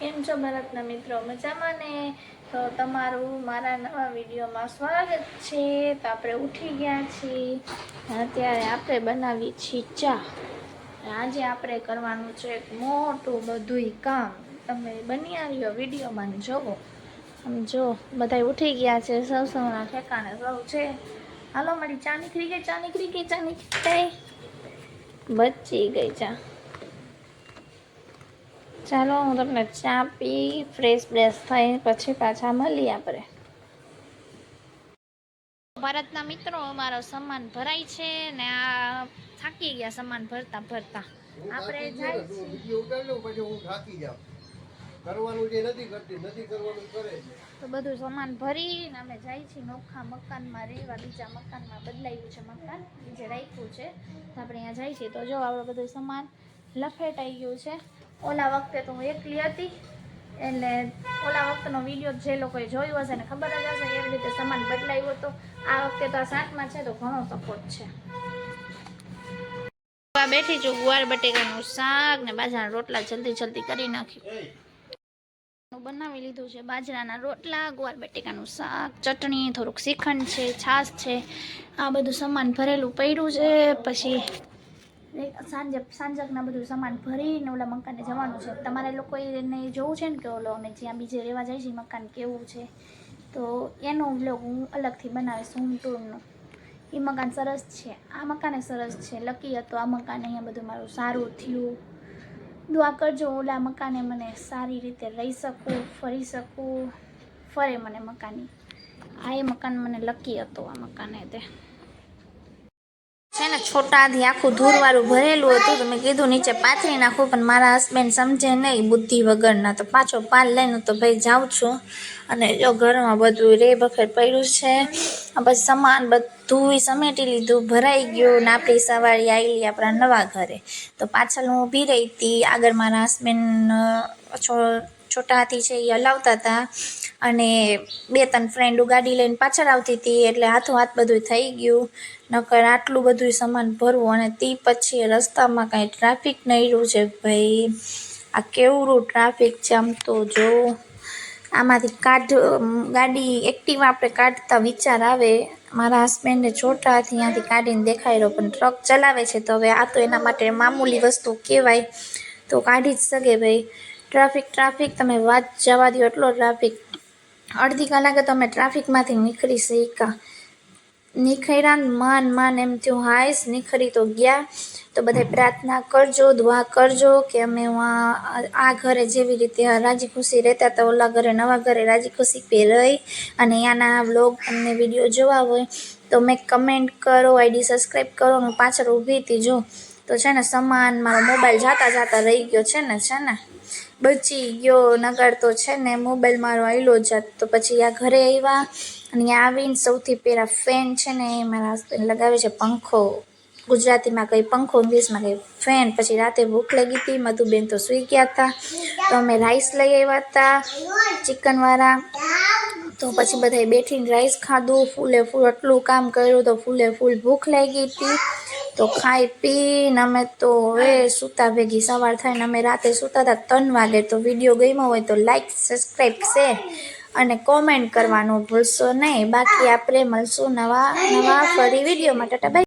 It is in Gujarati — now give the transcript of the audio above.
કેમ છો ભારતના મિત્રો? મજામાં ને? તો તમારું મારા નવા વિડીયોમાં સ્વાગત છે. તો આપણે ઉઠી ગયા છીએ. અત્યારે આપણે બનાવી છીએ ચા. આજે આપણે કરવાનું છે એક મોટું બધુંય કામ. તમે બની આવ્યો વિડીયોમાં જોવો. આમ જો બધા ઉઠી ગયા છે, સૌના ઠેકાણે સૌ છે. હાલો મારી ચા નીકળી ગઈ, ચા નીકળી ગઈ, ચા નીકળી ગઈ, બચી ગઈ ચા. ચાલો હું તમને ચા પી ફ્રેશ થઈ પછી પાછા મળીએ આપણે. ભારતના મિત્રો, અમારો સામાન ભરાય છે ને આ થાકી ગયા સામાન ભરતા ભરતા. આપણે જાય કરવાનું જે નથી કરતી નથી કરવાનું કરે છે. તો બધું સામાન ભરીને અમે જાય છીએ નોખા મકાનમાં રહેવા. બીજા મકાનમાં બદલાયું છે, મકાન બીજે રાખ્યું છે. તો આપણે અહીંયા જાય છીએ. તો જો આપણે બધું સામાન લફેટાઈ ગયું છે. ઓલા વખતે તો હું એકલી હતી, એટલે ઓલા વખતનો વિડીયો જે લોકોએ જોયું હશે ને ખબર જ હશે એવી રીતે સામાન બદલાયો હતો. આ વખતે તો આ શાકમાં છે તો ઘણો સપોર્ટ છે. બેઠી છું, ગુવાર બટેકાનું શાક ને બાજરાના રોટલા જલ્દી કરી નાખ્યું. બનાવી લીધું છે બાજરાના રોટલા, ગુવાર બટેકાનું શાક, ચટણી, થોડુંક શ્રીખંડ છે, છાશ છે. આ બધું સામાન ભરેલું પડ્યું છે. પછી સાંજકના બધું સામાન ભરીને ઓલા મકાને જવાનું છે. તમારે લોકોને જોવું છે ને કે ઓલો અમે જ્યાં બીજે રહેવા જાય છે મકાન કેવું છે, તો એનો વ્લોગ હું અલગથી બનાવીશ હોમ ટૂરનો. એ મકાન સરસ છે, આ મકાને સરસ છે. લકી હતો આ મકાન, અહીંયા બધું મારું સારું થયું. દુઆ કરજો ઓલા મકાને મને સારી રીતે રહી શકું, ફરી શકું, ફરે મને મકાની. આ એ મકાન મને લકી હતો. આ મકાને તે છે ને છોટાથી આખું ધૂળવાળું ભરેલું હતું. તો મેં કીધું નીચે પાથરી નાખું, પણ મારા હસબન્ડ સમજે નહીં, બુદ્ધિ વગરના. તો પાછો પાલ લઈને તો ભાઈ જાઉં છું. અને જો ઘરમાં બધું રે બખેર પડ્યું છે. બસ સામાન બધું સમેટી લીધું, ભરાઈ ગયું. ને આપણી સવારી આવેલી આપણા નવા ઘરે. તો પાછળ હું ઊભી રહી હતી, આગળ મારા હસબન્ડ છોટા હાથી છે એ હલાવતા હતા, અને 2-3 ફ્રેન્ડો ગાડી લઈને પાછળ આવતી હતી. એટલે હાથો હાથ બધું થઈ ગયું. નકર આટલું બધું સામાન ભરવું, અને તે પછી રસ્તામાં કાંઈ ટ્રાફિક નહીં રહ્યું છે ભાઈ. આ કેવડું ટ્રાફિક છે આમ તો જો. આમાંથી ગાડી એક્ટિવા આપણે કાઢતા વિચાર આવે. મારા હસબન્ડને છોટા હાથી ત્યાંથી કાઢીને દેખાઈ રહ્યો, પણ ટ્રક ચલાવે છે તો હવે આ તો એના માટે મામૂલી વસ્તુ કહેવાય, તો કાઢી જ શકે ભાઈ. ટ્રાફિક તમે વાત જવા દો, એટલો ટ્રાફિક. અડધી કલાકે તો અમે ટ્રાફિકમાંથી નીકળી શક્યા. નીકળ્યા માન એમ થયું હાઈસ નીકળી તો ગયા. તો બધા પ્રાર્થના કરજો, દુઆ કરજો કે અમે આ ઘરે જેવી રીતે રાજી ખુશી રહેતા હતા, ઓલા ઘરે નવા ઘરે રાજી ખુશી રહી. અને અહીંયાના વ્લોગ તમને વિડીયો જોવા હોય તો મેં કમેન્ટ કરો, આઈડી સબસ્ક્રાઈબ કરો. હું પાછળ ઊભી હતી જો. તો છે ને સામાન મારો મોબાઈલ જાતા રહી ગયો છે ને બચી ગયો. નગર તો છે ને મોબાઈલ મારો આવેલો જાત. તો પછી આ ઘરે આવ્યા, અને અહીંયા આવીને સૌથી પહેલાં ફેન છે ને એ મારા હસબન્ડ લગાવે છે. પંખો ગુજરાતીમાં કંઈ પંખો, ઇંગ્લિશમાં કંઈ ફેન. પછી રાતે ભૂખ લાગી હતી, મધુબેન તો સૂઈ ગયા હતા. તો અમે રાઈસ લઈ આવ્યા હતા ચિકનવાળા. તો પછી બધાએ બેઠીને રાઈસ ખાધું. ફૂલે ફૂલ આટલું કામ કર્યું તો ફૂલે ફૂલ ભૂખ લાગી હતી. તો ખાઈ પીને અમે તો હવે સૂતા ભેગી સવાર થઈને અમે રાતે સૂતા હતા 3 વાગે. તો વિડીયો ગમ્યો હોય તો લાઈક, સબસ્ક્રાઈબ, શેર અને કોમેન્ટ કરવાનું ભૂલશો નહીં. બાકી આપણે મળશું નવા ફરી વિડીયોમાં. ટાટા બાય.